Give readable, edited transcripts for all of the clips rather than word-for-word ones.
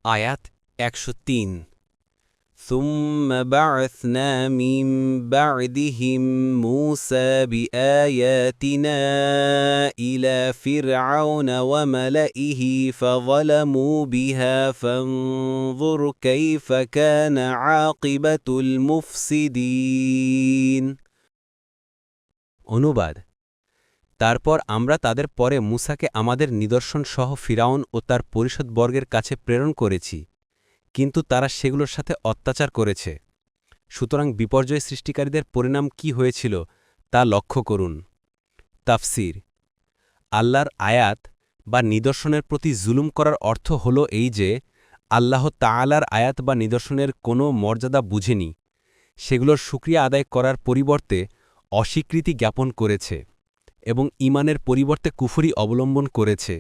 আয়াত ১০৩ ثم بعثنا من بعدهم موسى بآياتنا إلى فرعون وملئه فظلموا بها فانظر كيف كان عاقبة المفسدين অনুবাদ তারপর আমরা তাদের পরে মূসাকে আমাদের নিদর্শন সহ ফিরাউন ও তার পরিষদবর্গের কাছে প্রেরণ করেছি কিন্তু তারা সেগুলোর সাথে অত্যাচার করেছে সুতরাং বিপর্যয় সৃষ্টিকারীদের পরিণাম কি হয়েছিল তা লক্ষ্য করুন তাফসির আল্লাহর আয়াত বা নিদর্শনের প্রতি জুলুম করার অর্থ হল এই যে আল্লাহ তাআলার আয়াত বা নিদর্শনের কোনো মর্যাদা বুঝেনি সেগুলোর শুকরিয়া আদায় করার পরিবর্তে অস্বীকৃতি জ্ঞাপন করেছে এবং ঈমানের পরিবর্তে কুফরি অবলম্বন করেছে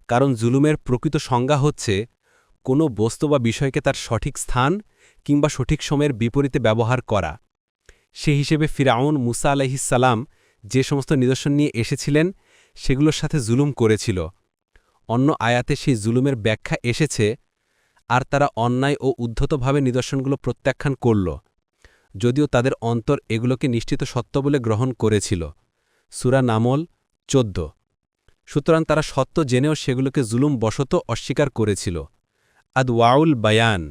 কারণ জুলুমের প্রকৃত সংজ্ঞা হচ্ছে কোনো বস্তু বা বিষয়কে তার সঠিক স্থান কিংবা সঠিক সময়ের বিপরীতে ব্যবহার করা সে হিসেবে ফিরআউন মুসা আলাইহিসসালাম যে সমস্ত নিদর্শন নিয়ে এসেছিলেন সেগুলোর সাথে জুলুম করেছিল অন্য আয়াতে সেই জুলুমের ব্যাখ্যা এসেছে আর তারা অন্যায় ও উদ্ধতভাবে নিদর্শনগুলো প্রত্যাখ্যান করল যদিও তাদের অন্তর এগুলোকে নিশ্চিত সত্য বলে গ্রহণ করেছিল সূরা নামল ১৪ সুতরাং তারা সত্য জেনেও সেগুলোকে জুলুম বশত অস্বীকার করেছিল আদওয়াউল বায়ান